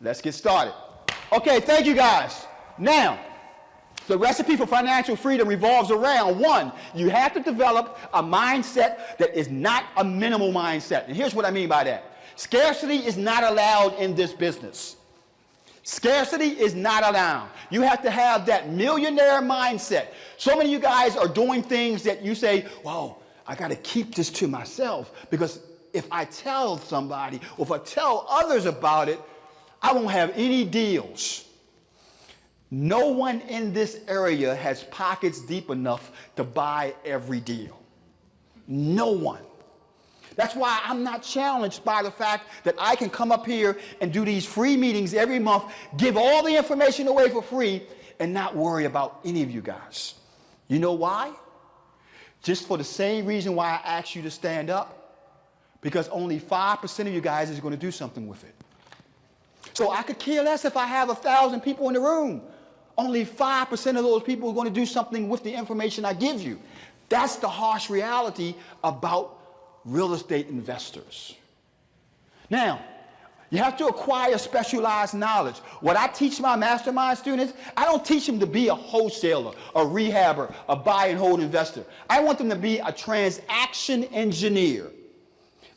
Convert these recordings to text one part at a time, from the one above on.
Let's get started. Okay, thank you guys. Now, the recipe for financial freedom revolves around, one, you have to develop a mindset that is not a minimal mindset. And here's what I mean by that. Scarcity is not allowed in this business. Scarcity is not allowed. You have to have that millionaire mindset. So many of you guys are doing things that you say, well, I got to keep this to myself because if I tell somebody or if I tell others about it, I won't have any deals. No one in this area has pockets deep enough to buy every deal. No one. That's why I'm not challenged by the fact that I can come up here and do these free meetings every month, give all the information away for free, and not worry about any of you guys. You know why? Just for the same reason why I asked you to stand up, because only 5% of you guys is going to do something with it. So I could care less if I have 1,000 people in the room. Only 5% of those people are going to do something with the information I give you. That's the harsh reality about real estate investors. Now, you have to acquire specialized knowledge. What I teach my mastermind students, I don't teach them to be a wholesaler, a rehabber, a buy and hold investor. I want them to be a transaction engineer.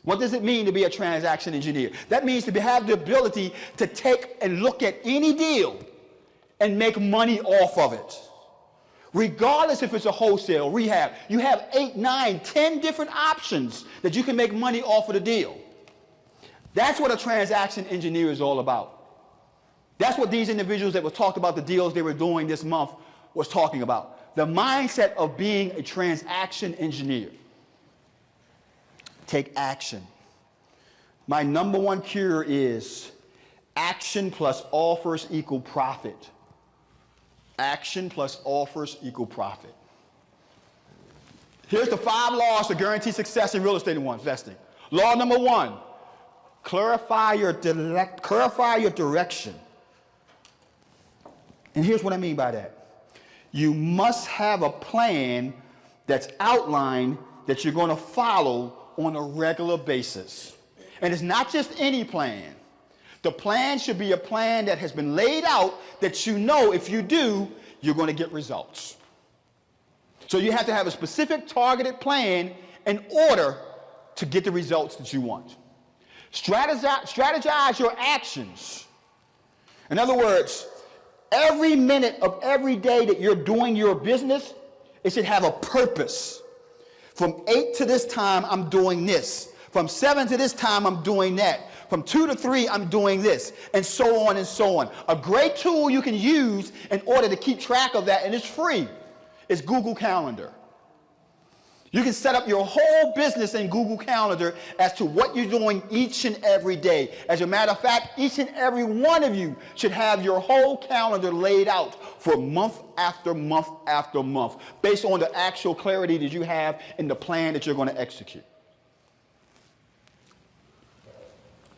What does it mean to be a transaction engineer? That means to have the ability to take and look at any deal and make money off of it. Regardless if it's a wholesale, rehab, you have 8, 9, 10 different options that you can make money off of the deal. That's what a transaction engineer is all about. That's what these individuals that were talked about the deals they were doing this month was talking about. The mindset of being a transaction engineer. Take action. My number one cure is action plus offers equal profit. Action plus offers equal profit. Here's the 5 laws to guarantee success in real estate investing. Law number 1, clarify your direction. And here's what I mean by that. You must have a plan that's outlined that you're going to follow on a regular basis. And it's not just any plan. The plan should be a plan that has been laid out that you know if you do, you're going to get results. So you have to have a specific targeted plan in order to get the results that you want. Strategize your actions. In other words, every minute of every day that you're doing your business, it should have a purpose. From 8 to this time, I'm doing this. From 7 to this time, I'm doing that. From 2 to 3, I'm doing this, and so on and so on. A great tool you can use in order to keep track of that, and it's free, is Google Calendar. You can set up your whole business in Google Calendar as to what you're doing each and every day. As a matter of fact, each and every one of you should have your whole calendar laid out for month after month after month, based on the actual clarity that you have in the plan that you're going to execute.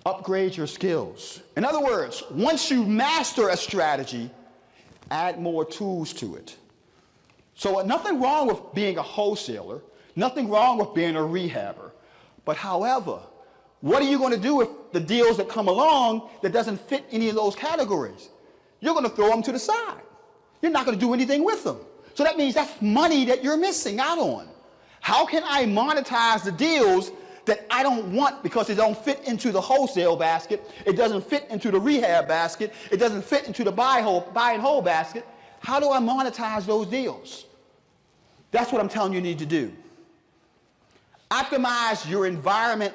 Upgrade your skills. In other words, once you master a strategy, add more tools to it. So nothing wrong with being a wholesaler, nothing wrong with being a rehabber. But however, what are you going to do with the deals that come along that doesn't fit any of those categories? You're going to throw them to the side. You're not going to do anything with them. So that means that's money that you're missing out on. How can I monetize the deals that I don't want because it don't fit into the wholesale basket, it doesn't fit into the rehab basket, it doesn't fit into the buy and hold basket? How do I monetize those deals? That's what I'm telling you need to do. Optimize your environment,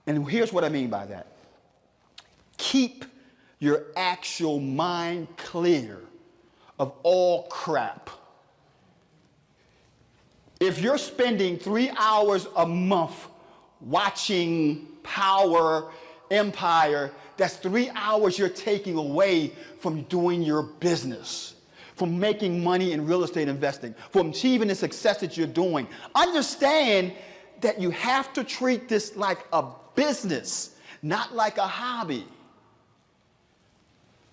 and here's what I mean by that. Keep your actual mind clear of all crap. If you're spending 3 hours a month watching Power, Empire, that's 3 hours you're taking away from doing your business, from making money in real estate investing, from achieving the success that you're doing. Understand that you have to treat this like a business, not like a hobby.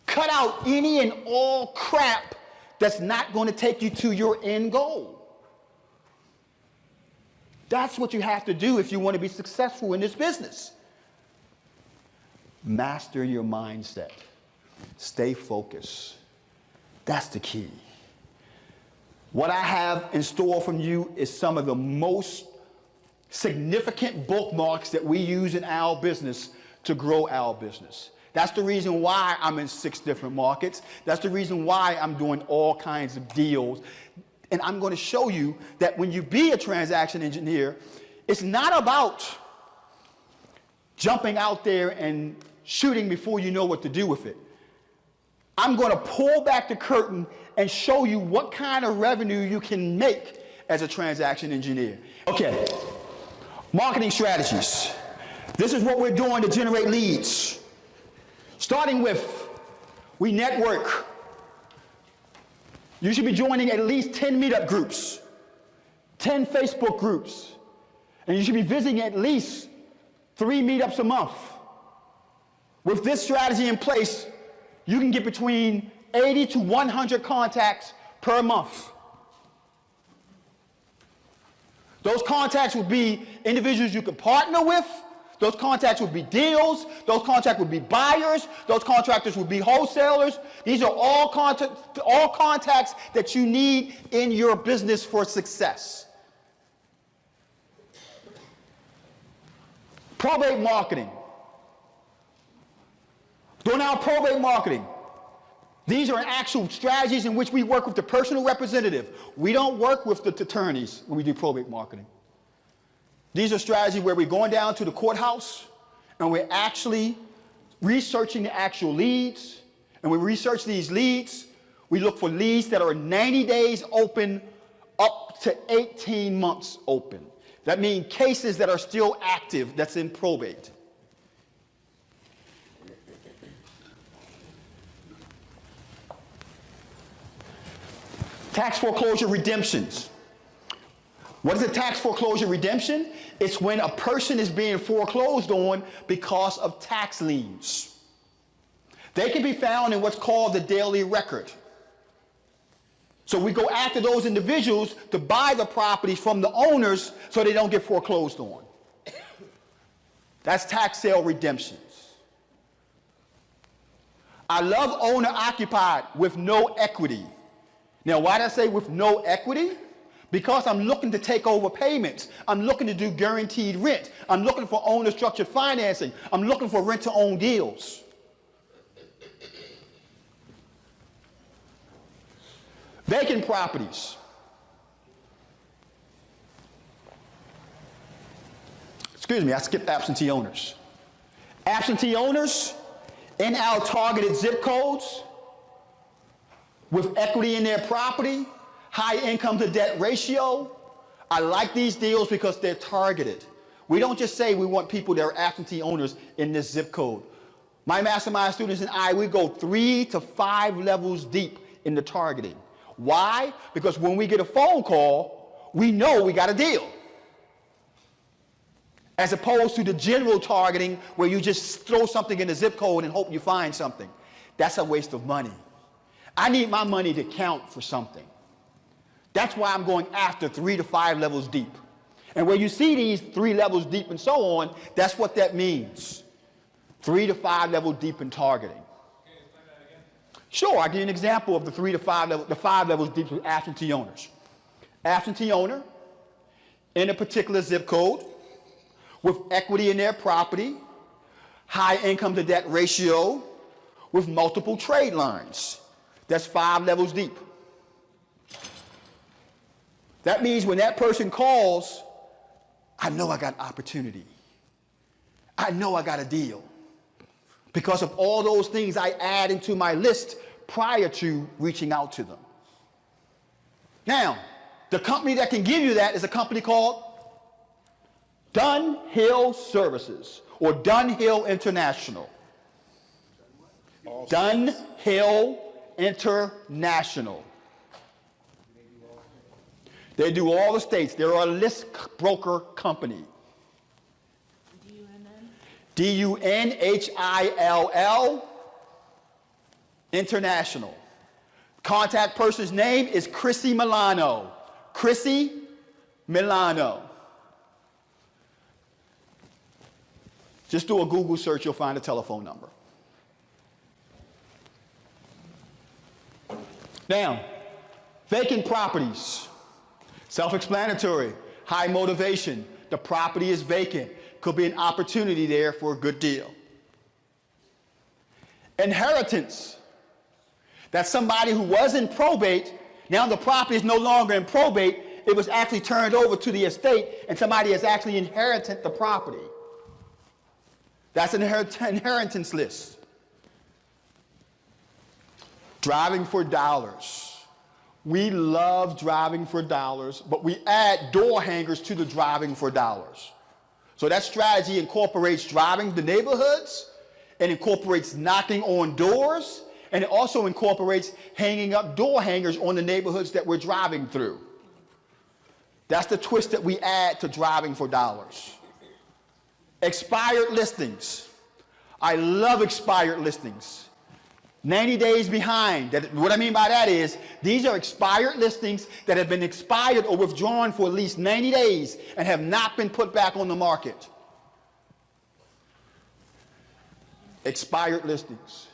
Cut out any and all crap that's not going to take you to your end goal. That's what you have to do if you want to be successful in this business. Master your mindset. Stay focused. That's the key. What I have in store from you is some of the most significant bookmarks that we use in our business to grow our business. That's the reason why I'm in 6 different markets. That's the reason why I'm doing all kinds of deals. And I'm going to show you that when you be a transaction engineer, it's not about jumping out there and shooting before you know what to do with it. I'm going to pull back the curtain and show you what kind of revenue you can make as a transaction engineer. Okay, marketing strategies. This is what we're doing to generate leads. Starting with, we network. You should be joining at least 10 meetup groups, 10 Facebook groups, and you should be visiting at least 3 meetups a month. With this strategy in place, you can get between 80 to 100 contacts per month. Those contacts will be individuals you can partner with. Those contacts would be deals. Those contacts would be buyers. Those contractors would be wholesalers. These are all contacts that you need in your business for success. Probate marketing. Doing our probate marketing. These are actual strategies in which we work with the personal representative. We don't work with the attorneys when we do probate marketing. These are strategies where we're going down to the courthouse and we're actually researching the actual leads. And when we research these leads, we look for leads that are 90 days open up to 18 months open. That means cases that are still active that's in probate. Tax foreclosure redemptions. What is a tax foreclosure redemption? It's when a person is being foreclosed on because of tax liens. They can be found in what's called the daily record. So we go after those individuals to buy the property from the owners so they don't get foreclosed on. That's tax sale redemptions. I love owner-occupied with no equity. Now, why did I say with no equity? Because I'm looking to take over payments. I'm looking to do guaranteed rent. I'm looking for owner-structured financing. I'm looking for rent-to-own deals. Vacant properties. Excuse me, I skipped absentee owners. Absentee owners in our targeted zip codes with equity in their property, high income to debt ratio. I like these deals because they're targeted. We don't just say we want people that are absentee owners in this zip code. My mastermind students and I, we go 3 to 5 levels deep in the targeting. Why? Because when we get a phone call, we know we got a deal. As opposed to the general targeting where you just throw something in the zip code and hope you find something. That's a waste of money. I need my money to count for something. That's why I'm going after 3 to 5 levels deep. And where you see these 3 levels deep and so on, that's what that means. 3 to 5 levels deep in targeting. Can you explain that again? Sure, I'll give you an example of the 3 to 5 levels, the 5 levels deep with absentee owners. Absentee owner in a particular zip code with equity in their property, high income to debt ratio, with multiple trade lines. That's 5 levels deep. That means when that person calls, I know I got opportunity. I know I got a deal. Because of all those things I add into my list prior to reaching out to them. Now, the company that can give you that is a company called Dunhill Services or Dunhill International. Dunhill International. They do all the states. They're a list broker company. DUNHILL International. Contact person's name is Chrissy Milano. Chrissy Milano. Just do a Google search, you'll find a telephone number. Now, vacant properties. Self-explanatory, high motivation. The property is vacant. Could be an opportunity there for a good deal. Inheritance. That's somebody who was in probate. Now the property is no longer in probate. It was actually turned over to the estate, and somebody has actually inherited the property. That's an inheritance list. Driving for dollars. We love driving for dollars, but we add door hangers to the driving for dollars. So that strategy incorporates driving the neighborhoods, and incorporates knocking on doors, and it also incorporates hanging up door hangers on the neighborhoods that we're driving through. That's the twist that we add to driving for dollars. Expired listings. I love expired listings. 90 days behind. What I mean by that is, these are expired listings that have been expired or withdrawn for at least 90 days and have not been put back on the market. Expired listings.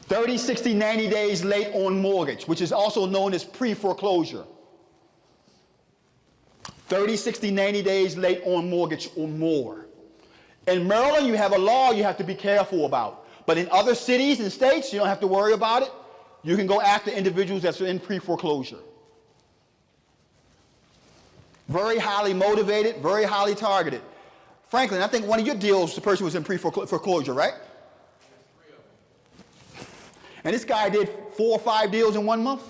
30, 60, 90 days late on mortgage, which is also known as pre-foreclosure. 30, 60, 90 days late on mortgage or more. In Maryland, you have a law you have to be careful about. But in other cities and states, you don't have to worry about it. You can go after individuals that are in pre-foreclosure. Very highly motivated, very highly targeted. Franklin, I think one of your deals, the person was in pre-foreclosure, right? And this guy did 4 or 5 deals in 1 month.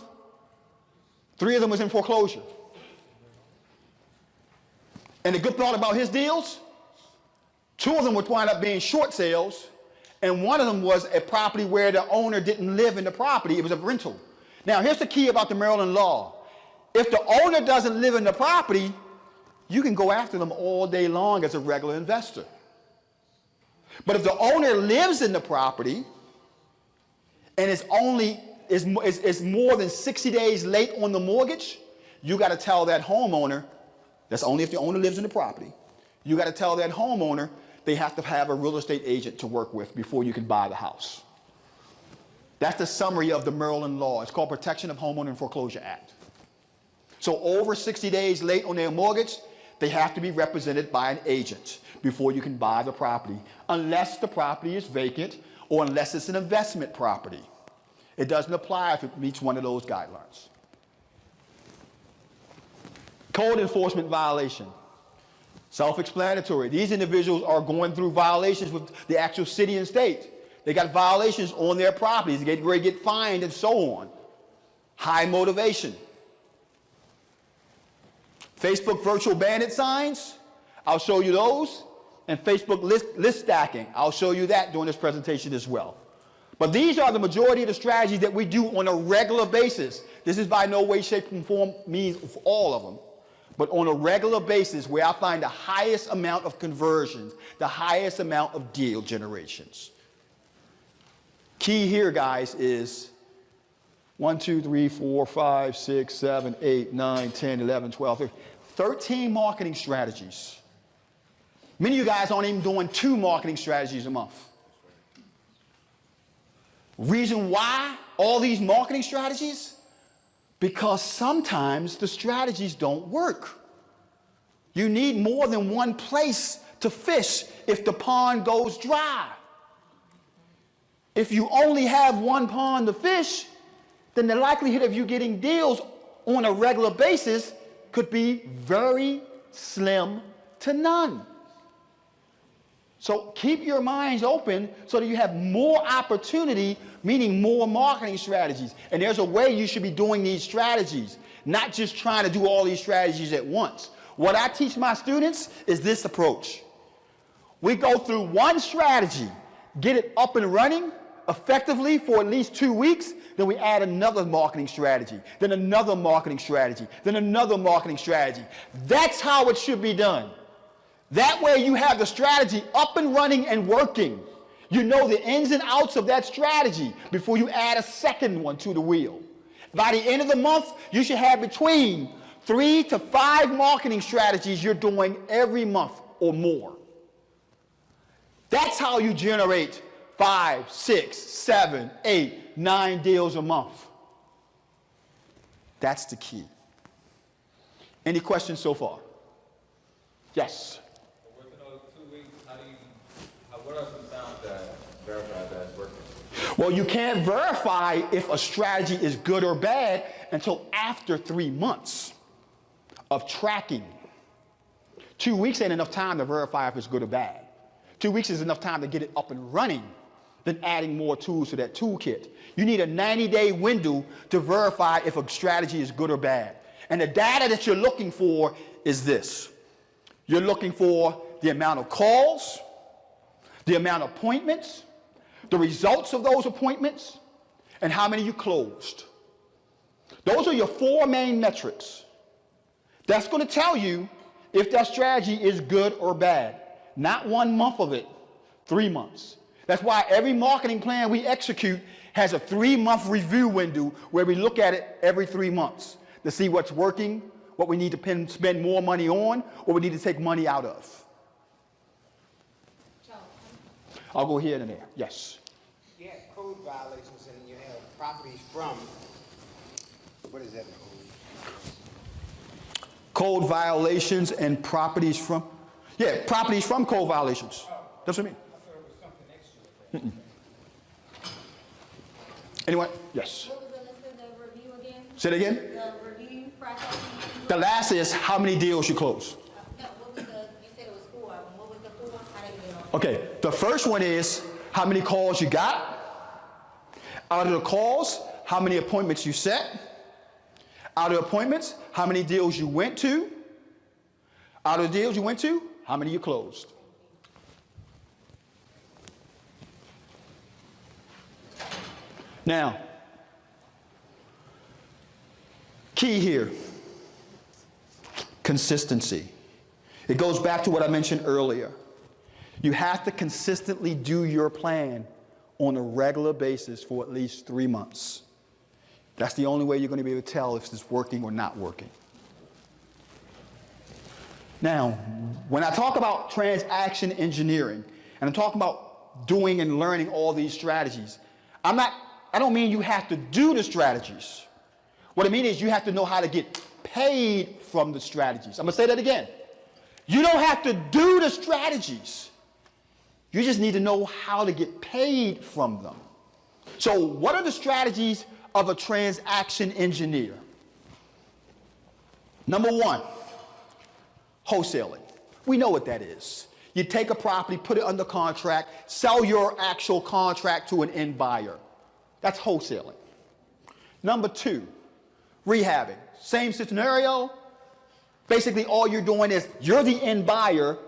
3 of them was in foreclosure. And the good part about his deals, 2 of them would wind up being short sales, and 1 of them was a property where the owner didn't live in the property. It was a rental. Now, here's the key about the Maryland law. If the owner doesn't live in the property, you can go after them all day long as a regular investor. But if the owner lives in the property and is more than 60 days late on the mortgage, you got to tell that homeowner, that's only if the owner lives in the property, you got to tell that homeowner they have to have a real estate agent to work with before you can buy the house. That's the summary of the Maryland law. It's called Protection of Homeowner and Foreclosure Act. So over 60 days late on their mortgage, they have to be represented by an agent before you can buy the property, unless the property is vacant or unless it's an investment property. It doesn't apply if it meets one of those guidelines. Code enforcement violation. Self-explanatory. These individuals are going through violations with the actual city and state. They got violations on their properties. They get fined and so on. High motivation. Facebook virtual bandit signs, I'll show you those. And Facebook list stacking, I'll show you that during this presentation as well. But these are the majority of the strategies that we do on a regular basis. This is by no way, shape, and form means for all of them. But on a regular basis where I find the highest amount of conversions, the highest amount of deal generations. Key here, guys, is 1, 2, 3, 4, 5, 6, 7, 8, 9, 10, 11, 12, 13 marketing strategies. Many of you guys aren't even doing 2 marketing strategies a month. Reason why all these marketing strategies? Because sometimes the strategies don't work. You need more than one place to fish if the pond goes dry. If you only have one pond to fish, then the likelihood of you getting deals on a regular basis could be very slim to none. So keep your minds open so that you have more opportunity, meaning more marketing strategies. And there's a way you should be doing these strategies, not just trying to do all these strategies at once. What I teach my students is this approach. We go through one strategy, get it up and running effectively for at least 2 weeks, then we add another marketing strategy, then another marketing strategy, then another marketing strategy. That's how it should be done. That way you have the strategy up and running and working. You know the ins and outs of that strategy before you add a second one to the wheel. By the end of the month, you should have between 3 to 5 marketing strategies you're doing every month or more. That's how you generate 5, 6, 7, 8, 9 deals a month. That's the key. Any questions so far? Yes. Within those 2 weeks, what are some signs that verify that it's working? Well, you can't verify if a strategy is good or bad until after 3 months of tracking. 2 weeks ain't enough time to verify if it's good or bad. 2 weeks is enough time to get it up and running than adding more tools to that toolkit. You need a 90-day window to verify if a strategy is good or bad. And the data that you're looking for is this. You're looking for the amount of calls, the amount of appointments, the results of those appointments, and how many you closed. Those are your 4 main metrics. That's going to tell you if that strategy is good or bad. Not 1 month of it, 3 months. That's why every marketing plan we execute has a 3-month review window where we look at it every 3 months to see what's working, what we need to spend more money on, or we need to take money out of. I'll go here and there. Yes. You have code violations and you have properties from, what is that code? Code violations and properties from, yeah, properties from code violations. That's what I mean. I thought it was something extra. Anyone? Yes. What was the list of the review again? Say it again. The review process. The last is how many deals you close. No, what was the, you said it was 4 of them. What was the 4? I didn't get on. Okay, the first one is how many calls you got. Out of the calls, how many appointments you set. Out of the appointments, how many deals you went to. Out of the deals you went to, how many you closed. Now, key here, consistency. It goes back to what I mentioned earlier. You have to consistently do your plan on a regular basis for at least 3 months. That's the only way you're going to be able to tell if it's working or not working. Now, when I talk about transaction engineering, and I'm talking about doing and learning all these strategies, I don't mean you have to do the strategies. What I mean is you have to know how to get paid from the strategies. I'm going to say that again. You don't have to do the strategies. You just need to know how to get paid from them. So what are the strategies of a transaction engineer? Number 1, wholesaling. We know what that is. You take a property, put it under contract, sell your actual contract to an end buyer. That's wholesaling. Number 2, rehabbing. Same scenario. Basically, all you're doing is you're the end buyer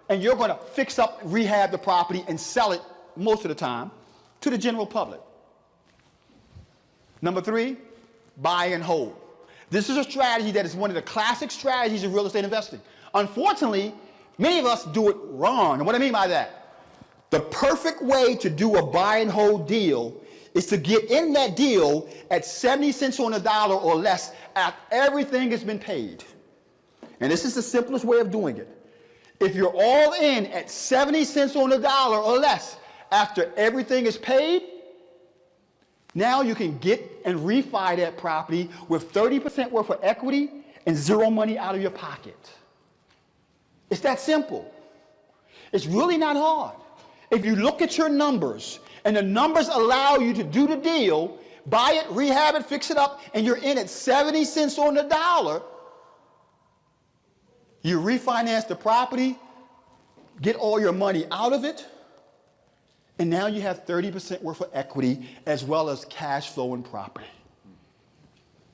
and you're going to fix up, rehab the property and sell it most of the time to the general public. Number 3, buy and hold. This is a strategy that is one of the classic strategies of real estate investing. Unfortunately, many of us do it wrong. And what I mean by that, the perfect way to do a buy and hold deal is to get in that deal at 70 cents on the dollar or less after everything has been paid. And this is the simplest way of doing it. If you're all in at 70 cents on the dollar or less after everything is paid, now you can get and refi that property with 30% worth of equity and 0 money out of your pocket. It's that simple. It's really not hard. If you look at your numbers and the numbers allow you to do the deal, buy it, rehab it, fix it up, and you're in at 70 cents on the dollar, you refinance the property, get all your money out of it, and now you have 30% worth of equity as well as cash flow and property.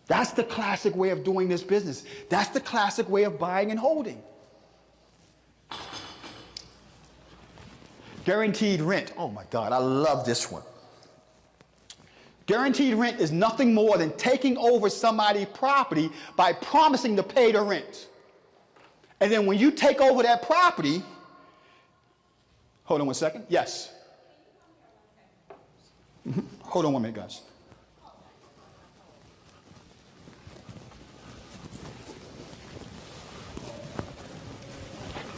That's the classic way of doing this business. That's the classic way of buying and holding. Guaranteed rent. Oh my God, I love this one. Guaranteed rent is nothing more than taking over somebody's property by promising to pay the rent. And then when you take over that property, hold on one second. Yes. Hold on 1 minute, guys.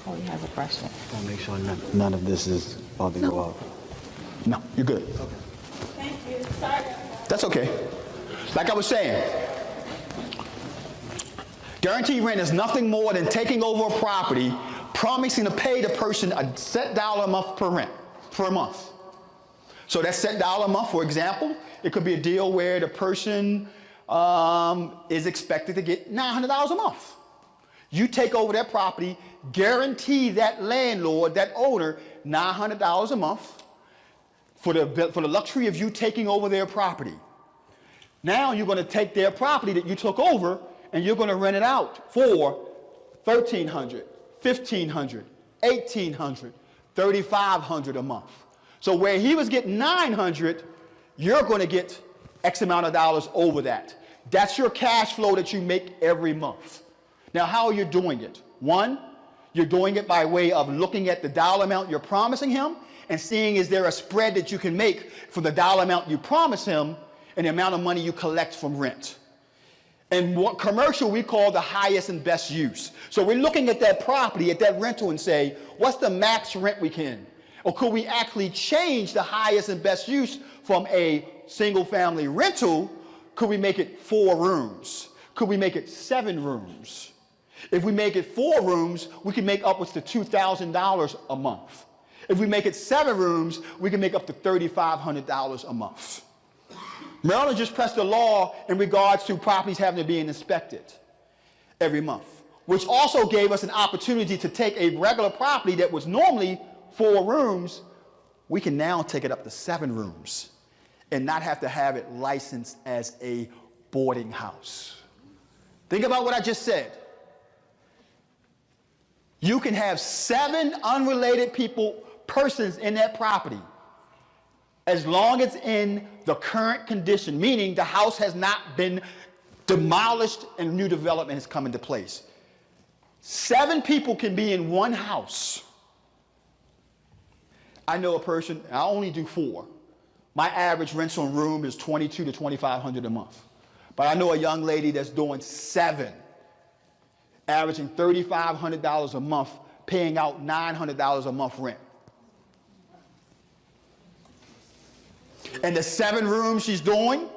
Oh, he has a question. I'll make sure none of this is about to go up. No, you're good. Thank you. Sorry. That's okay. Like I was saying, guaranteed rent is nothing more than taking over a property, promising to pay the person a set dollar a month per month. So that set dollar a month, for example, it could be a deal where the person is expected to get $900 a month. You take over that property, guarantee that landlord, that owner, $900 a month for the luxury of you taking over their property. Now you're going to take their property that you took over and you're going to rent it out for $1,300, $1,500, $1,800, $3,500 a month. So where he was getting $900, you're going to get X amount of dollars over that. That's your cash flow that you make every month. Now, how are you doing it? One, you're doing it by way of looking at the dollar amount you're promising him and seeing is there a spread that you can make for the dollar amount you promise him and the amount of money you collect from rent. And what commercial we call the highest and best use. So we're looking at that property, at that rental and say, what's the max rent we can? Or could we actually change the highest and best use from a single family rental? Could we make it 4 rooms? Could we make it 7 rooms? If we make it 4 rooms, we can make upwards to $2,000 a month. If we make it 7 rooms, we can make up to $3,500 a month. Maryland just passed a law in regards to properties having to be inspected every month, which also gave us an opportunity to take a regular property that was normally 4 rooms, we can now take it up to 7 rooms and not have to have it licensed as a boarding house. Think about what I just said. You can have 7 unrelated persons in that property as long as in the current condition, meaning the house has not been demolished and new development has come into place. 7 people can be in one house. I know a person, I only do 4. My average rental room is $2,200 to $2,500 a month. But I know a young lady that's doing 7, averaging $3,500 a month, paying out $900 a month rent. And the 7 rooms she's doing,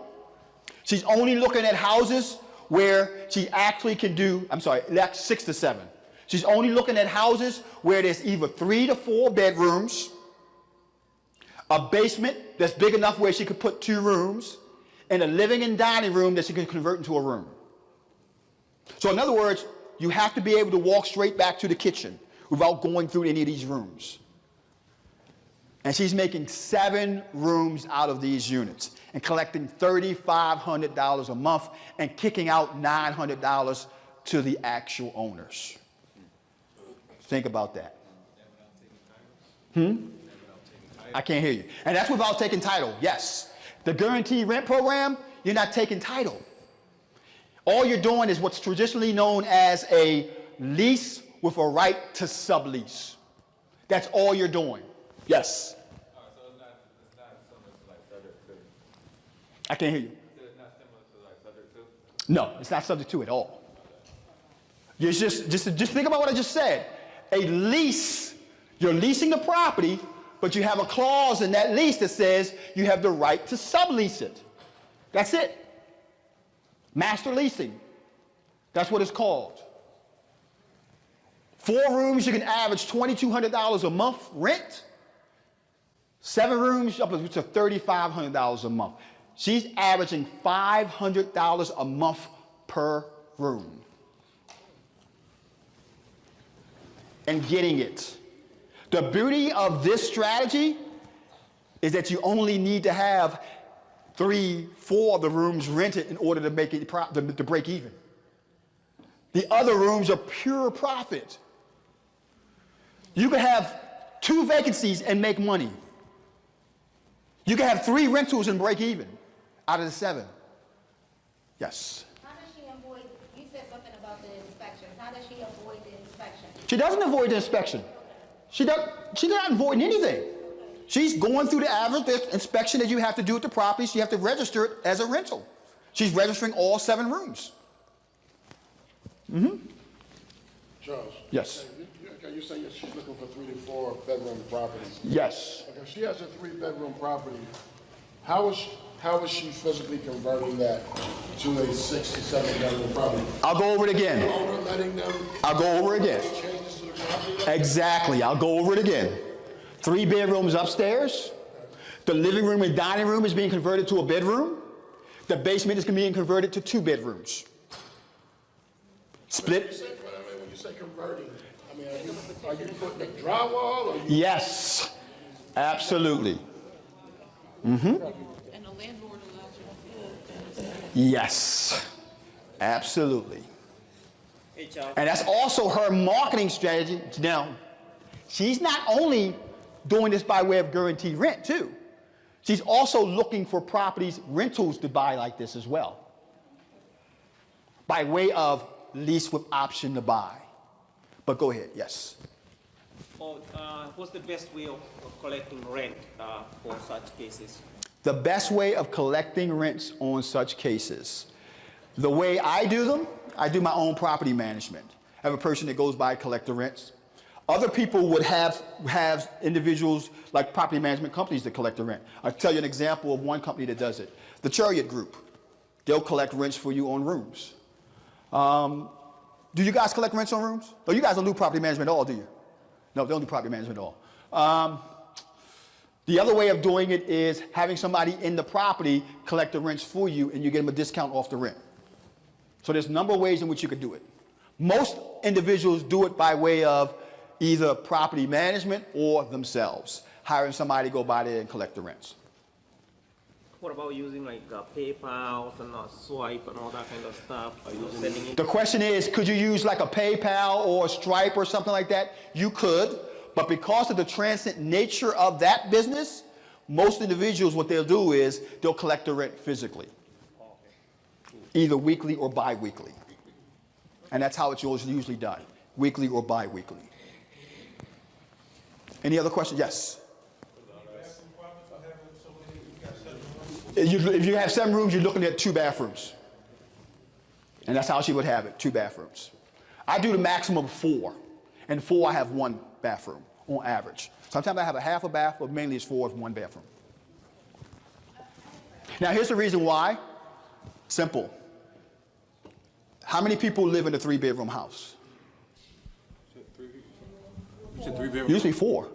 she's only looking at houses where she actually can do, that's 6 to 7. She's only looking at houses where there's either 3 to 4 bedrooms, a basement that's big enough where she could put 2 rooms, and a living and dining room that she can convert into a room. So in other words, you have to be able to walk straight back to the kitchen without going through any of these rooms. And she's making 7 rooms out of these units and collecting $3,500 a month and kicking out $900 to the actual owners. Think about that. I can't hear you. And that's without taking title, yes. The guaranteed rent program, you're not taking title. All you're doing is what's traditionally known as a lease with a right to sublease. That's all you're doing. Yes. So it's not similar to like subject to. I can't hear you. So it's not similar to like subject to. No, it's not subject to at all. You just think about what I just said. A lease, you're leasing the property, but you have a clause in that lease that says you have the right to sublease it. That's it. Master leasing. That's what it's called. 4 rooms, you can average $2,200 a month rent. 7 rooms, up to $3,500 a month. She's averaging $500 a month per room. And getting it. The beauty of this strategy is that you only need to have 3, 4 of the rooms rented in order to make it to break even. The other rooms are pure profit. You can have 2 vacancies and make money. You can have 3 rentals and break even out of the 7. Yes. How does she avoid, you said something about the inspections. How does she avoid the inspection? She doesn't avoid the inspection. She's not avoiding anything. She's going through the average inspection that you have to do at the property. So you have to register it as a rental. She's registering all 7 rooms. Charles. Yes. You got Okay, you're saying that she's looking for 3 to 4 bedroom properties. Yes. Okay, if she has a 3-bedroom property, how is she physically converting that to a 6 to 7 bedroom property? I'll go over it again. Owner letting them I'll go over it again. make changes to the property? Exactly. I'll go over it again. 3 bedrooms upstairs. The living room and dining room is being converted to a bedroom. The basement is being converted to 2 bedrooms. Split. When you say converting, I mean, are you putting a drywall or you? Yes. Absolutely. And the landlord allows you to do it. Yes. Absolutely. Hey, Charles. And that's also her marketing strategy. Now, she's not only doing this by way of guaranteed rent, too. She's also looking for properties, rentals to buy like this as well, by way of lease with option to buy. But go ahead, yes. What's the best way of collecting rent for such cases? The best way of collecting rents on such cases, the way I do them, I do my own property management. I have a person that goes by collect the rents. Other people would have individuals like property management companies that collect the rent. I'll tell you an example of one company that does it. The Chariot Group. They'll collect rents for you on rooms. Do you guys collect rents on rooms? No, you guys don't do property management at all, do you? No, they don't do property management at all. The other way of doing it is having somebody in the property collect the rents for you and you get them a discount off the rent. So there's a number of ways in which you could do it. Most individuals do it by way of either property management or themselves, hiring somebody to go by there and collect the rents. What about using like PayPal and Swipe and all that kind of stuff? Are you sending it? The question is, could you use like a PayPal or a Stripe or something like that? You could, but because of the transient nature of that business, most individuals, what they'll do is they'll collect the rent physically, either weekly or bi-weekly. And that's how it's usually done, weekly or bi-weekly. Any other questions? Yes. If you have 7 rooms, you're looking at 2 bathrooms. And that's how she would have it, 2 bathrooms. I do the maximum of 4. And 4, I have 1 bathroom on average. Sometimes I have a half a bath, but mainly it's 4 with 1 bathroom. Now, here's the reason why. Simple. How many people live in a 3-bedroom house? You said 3 bedrooms? Usually 4.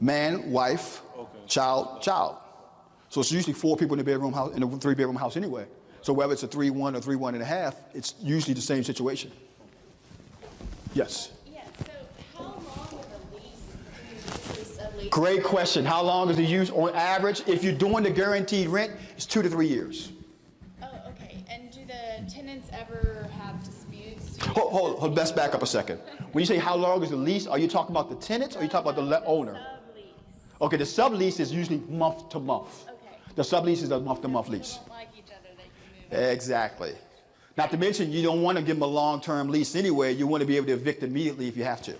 Man, wife, child. So it's usually 4 people in a bedroom house, in a 3-bedroom house anyway. So whether it's a 3-1 or 3-1.5, it's usually the same situation. Yes. Yeah, so how long of a lease is a lease? Great question. How long is the use on average? If you're doing the guaranteed rent, it's 2 to 3 years. Oh, okay. And do the tenants ever have disputes? Hold, let's back up a second. When you say how long is the lease, are you talking about the tenants or are you talking about the owner? Sublease. Okay, the sublease is usually month to month. Okay. The sublease is a month-to-month lease. They don't like each other, they can move. Exactly. Not to mention, you don't want to give them a long-term lease anyway. You want to be able to evict immediately if you have to.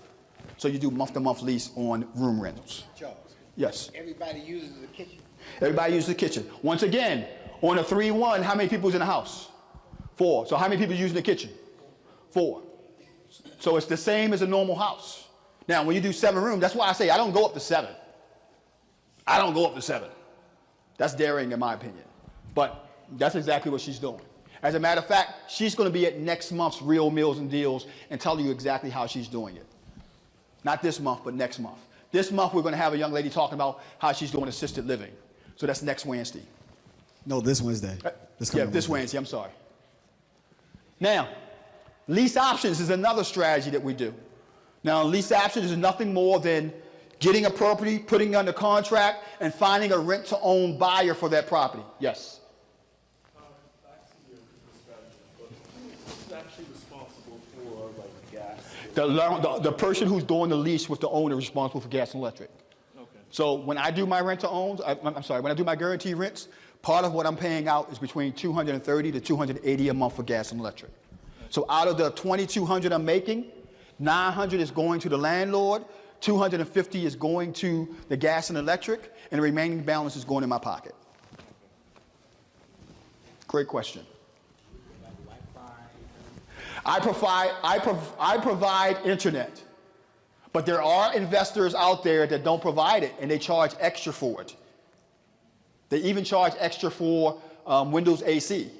So you do month-to-month lease on room rentals. Charles, Yes. everybody uses the kitchen. Everybody uses the kitchen. Once again, on a 3-1, how many people is in the house? 4. So how many people are using the kitchen? 4. So it's the same as a normal house. Now, when you do 7 rooms, that's why I say I don't go up to 7. I don't go up to 7. That's daring in my opinion. But that's exactly what she's doing. As a matter of fact, she's going to be at next month's Real Meals and Deals and tell you exactly how she's doing it. Not this month, but next month. This month, we're going to have a young lady talking about how she's doing assisted living. So that's next Wednesday. No, this Wednesday. This Wednesday, I'm sorry. Now, lease options is another strategy that we do. Now, lease options is nothing more than getting a property, putting it under contract, and finding a rent-to-own buyer for that property. Yes? Who's actually responsible for like gas? The person who's doing the lease with the owner is responsible for gas and electric. Okay. So when I do my rent-to-owns, when I do my guaranteed rents, part of what I'm paying out is between $230 to $280 a month for gas and electric. So out of the $2,200 I'm making, $900 is going to the landlord, $250 is going to the gas and electric, and the remaining balance is going in my pocket. Great question. I provide internet. But there are investors out there that don't provide it, and they charge extra for it. They even charge extra for Windows AC.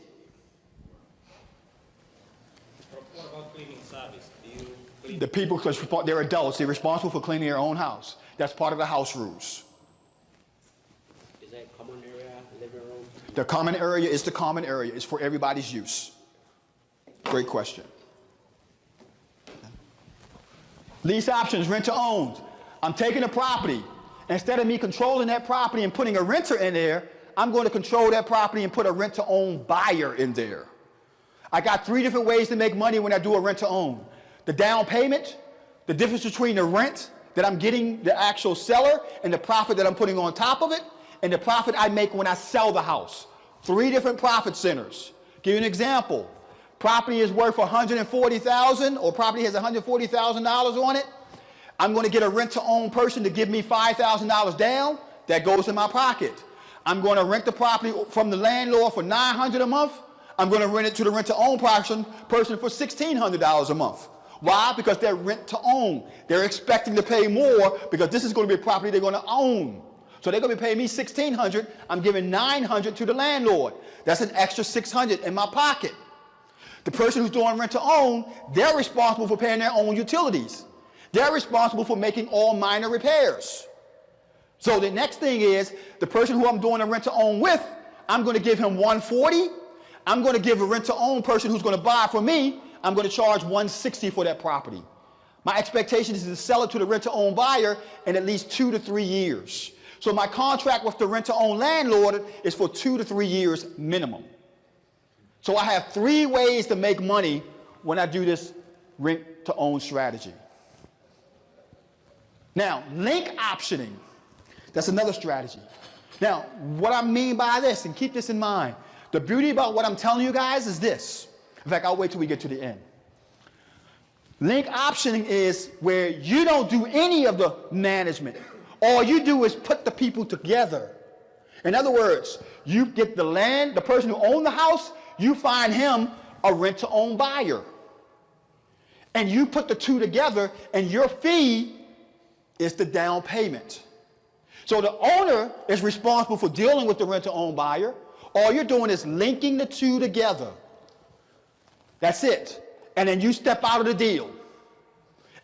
What about cleaning service? Do you clean? The people, because they're adults, they're responsible for cleaning their own house. That's part of the house rules. Is that common area, living room? The common area is the common area. It's for everybody's use. Great question. Lease options, rent to own. I'm taking a property. Instead of me controlling that property and putting a renter in there, I'm going to control that property and put a rent to own buyer in there. I got 3 different ways to make money when I do a rent to own. The down payment, the difference between the rent that I'm getting the actual seller and the profit that I'm putting on top of it, and the profit I make when I sell the house. 3 different profit centers. Give you an example. Property is worth $140,000, or property has $140,000 on it. I'm going to get a rent-to-own person to give me $5,000 down. That goes in my pocket. I'm going to rent the property from the landlord for $900 a month. I'm going to rent it to the rent-to-own person for $1,600 a month. Why? Because they're rent-to-own. They're expecting to pay more because this is going to be a property they're going to own. So they're going to be paying me $1,600. I'm giving $900 to the landlord. That's an extra $600 in my pocket. The person who's doing rent to own, they're responsible for paying their own utilities. They're responsible for making all minor repairs. So the next thing is, the person who I'm doing a rent to own with, I'm going to give him $140. I'm going to give a rent to own person who's going to buy from me, I'm going to charge $160 for that property. My expectation is to sell it to the rent to own buyer in at least 2 to 3 years. So my contract with the rent to own landlord is for 2 to 3 years minimum. So I have 3 ways to make money when I do this rent-to-own strategy. Now, link optioning, that's another strategy. Now, what I mean by this, and keep this in mind, the beauty about what I'm telling you guys is this. In fact, I'll wait till we get to the end. Link optioning is where you don't do any of the management. All you do is put the people together. In other words, you get the land, the person who owns the house, you find him a rent-to-own buyer. And you put the 2 together, and your fee is the down payment. So the owner is responsible for dealing with the rent-to-own buyer. All you're doing is linking the 2 together. That's it. And then you step out of the deal.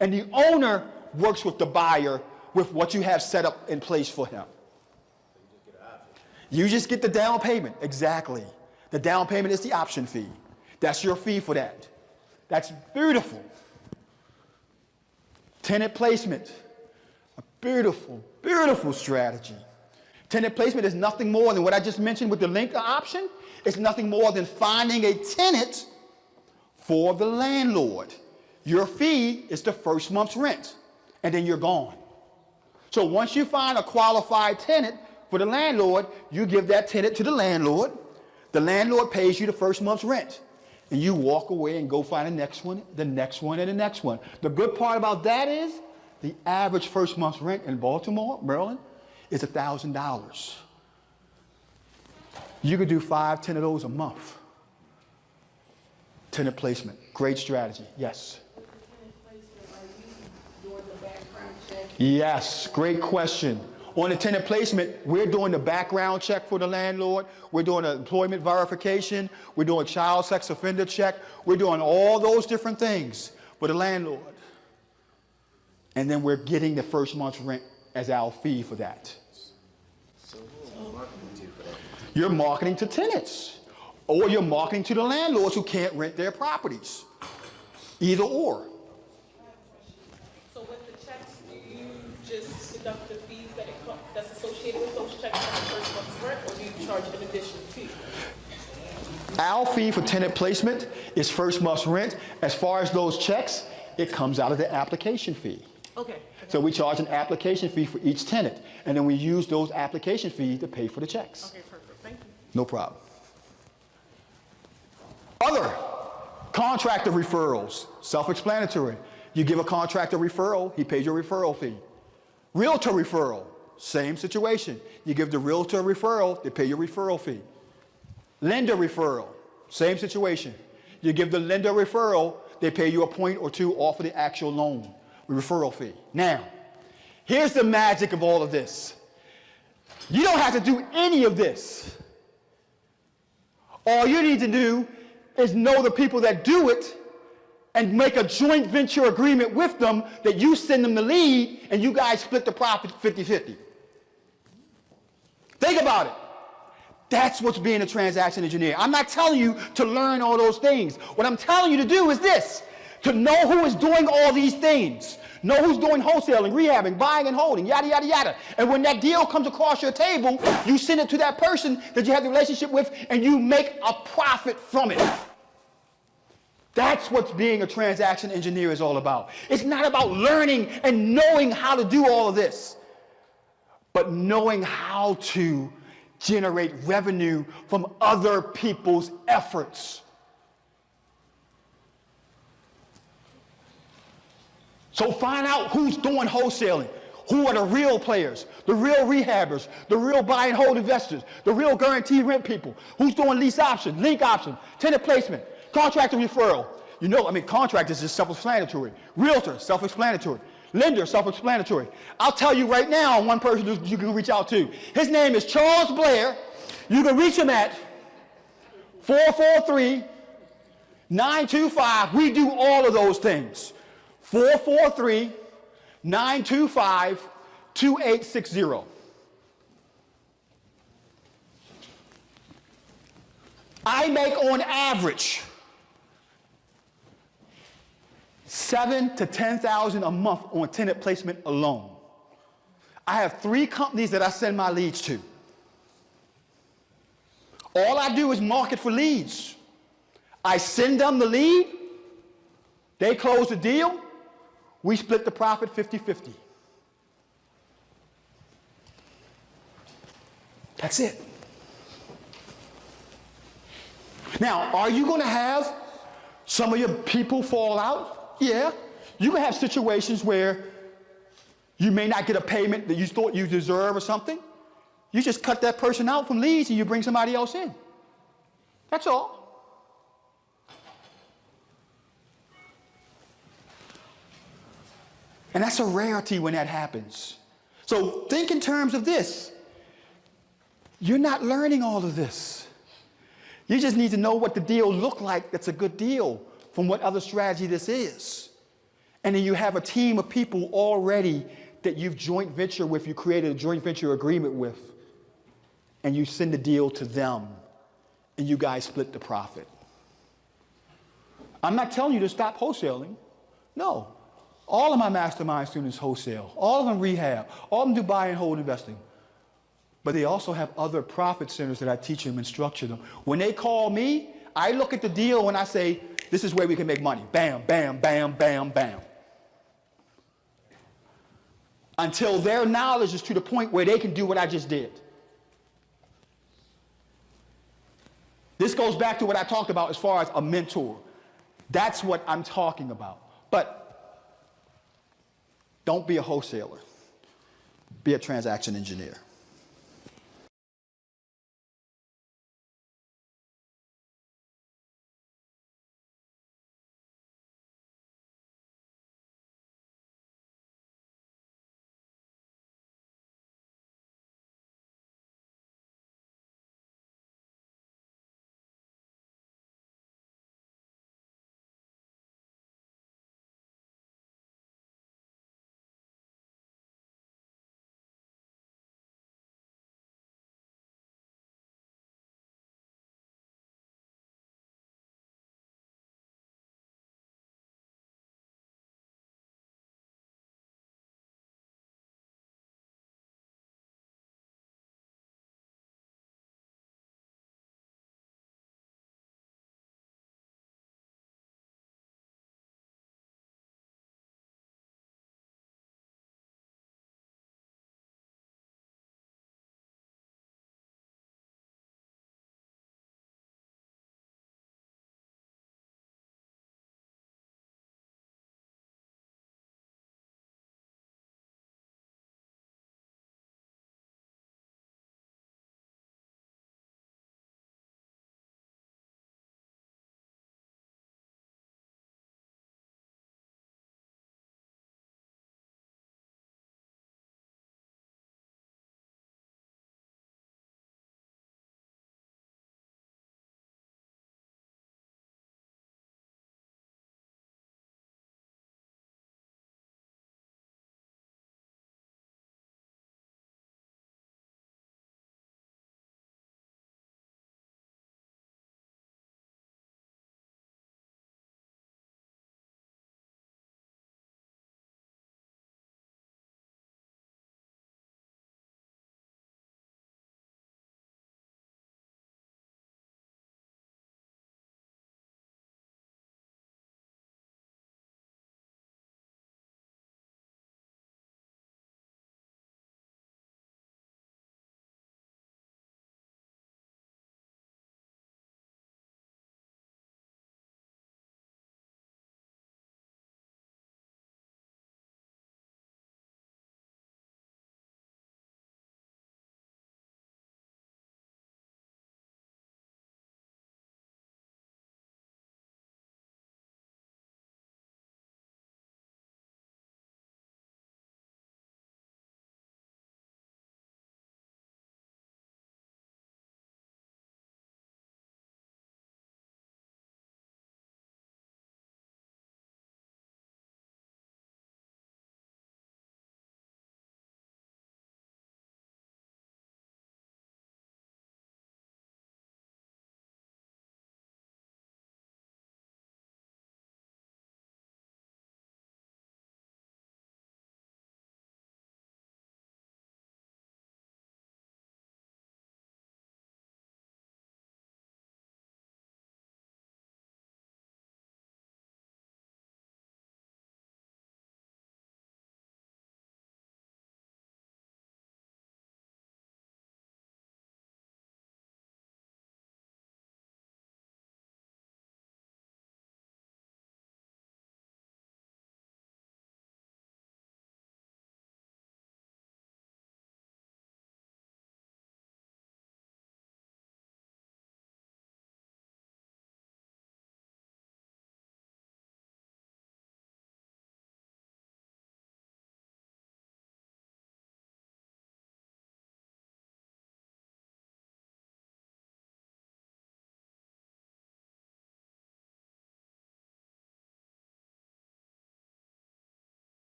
And the owner works with the buyer with what you have set up in place for him. You just get the down payment. Exactly. The down payment is the option fee. That's your fee for that. That's beautiful. Tenant placement. A beautiful, beautiful strategy. Tenant placement is nothing more than what I just mentioned with the link option. It's nothing more than finding a tenant for the landlord. Your fee is the first month's rent, and then you're gone. So once you find a qualified tenant for the landlord, you give that tenant to the landlord. The landlord pays you the first month's rent, and you walk away and go find the next one, the next one, and the next one. The good part about that is the average first month's rent in Baltimore, Maryland, is $1,000. You could do 5, 10 of those a month. Tenant placement, great strategy. Yes. Yes, great question. On the tenant placement, we're doing the background check for the landlord. We're doing an employment verification. We're doing child sex offender check. We're doing all those different things for the landlord. And then we're getting the first month's rent as our fee for that. You're marketing to tenants, or you're marketing to the landlords who can't rent their properties. Either or. So with the checks, do you just deduct the fees that's associated with those checks on the first month's rent, or do you charge an additional fee? Our fee for tenant placement is first month's rent. As far as those checks, it comes out of the application fee. Okay. So we charge an application fee for each tenant, and then we use those application fees to pay for the checks. Okay, perfect. Thank you. No problem. Other contractor referrals, self-explanatory. You give a contractor referral, he pays your referral fee. Realtor referral, same situation. You give the realtor a referral, they pay your referral fee. Lender referral, same situation. You give the lender referral, they pay you a point or two off of the actual loan. referral fee. Now, here's the magic of all of this. You don't have to do any of this. All you need to do is know the people that do it and make a joint venture agreement with them that you send them the lead and you guys split the profit 50-50. Think about it. That's what's being a transaction engineer. I'm not telling you to learn all those things. What I'm telling you to do is this, to know who is doing all these things. Know who's doing wholesaling, rehabbing, buying and holding, yada, yada, yada. And when that deal comes across your table, you send it to that person that you have the relationship with and you make a profit from it. That's what being a transaction engineer is all about. It's not about learning and knowing how to do all of this, but knowing how to generate revenue from other people's efforts. So find out who's doing wholesaling. Who are the real players, the real rehabbers, the real buy and hold investors, the real guaranteed rent people. Who's doing lease option, link option, tenant placement, contractor referral. You know, I mean, contractors is self-explanatory. Realtor, self-explanatory. Lender, self-explanatory. I'll tell you right now one person you can reach out to. His name is Charles Blair. You can reach him at 443-925. We do all of those things. 443-925-2860. I make on average $7,000 to $10,000 a month on tenant placement alone. I have 3 companies that I send my leads to. All I do is market for leads. I send them the lead, they close the deal, we split the profit 50-50. That's it. Now, are you going to have some of your people fall out? Yeah. You can have situations where you may not get a payment that you thought you deserve or something. You just cut that person out from leads and you bring somebody else in. That's all. And that's a rarity when that happens. So think in terms of this. You're not learning all of this. You just need to know what the deal looked like that's a good deal from what other strategy this is. And then you have a team of people already that you've joint venture with, you created a joint venture agreement with, and you send the deal to them, and you guys split the profit. I'm not telling you to stop wholesaling. No. All of my mastermind students wholesale. All of them rehab. All of them do buy and hold investing. But they also have other profit centers that I teach them and structure them. When they call me, I look at the deal and I say, this is where we can make money. Bam, bam, bam, bam, bam. Until their knowledge is to the point where they can do what I just did. This goes back to what I talked about as far as a mentor. That's what I'm talking about. But don't be a wholesaler. Be a transaction engineer.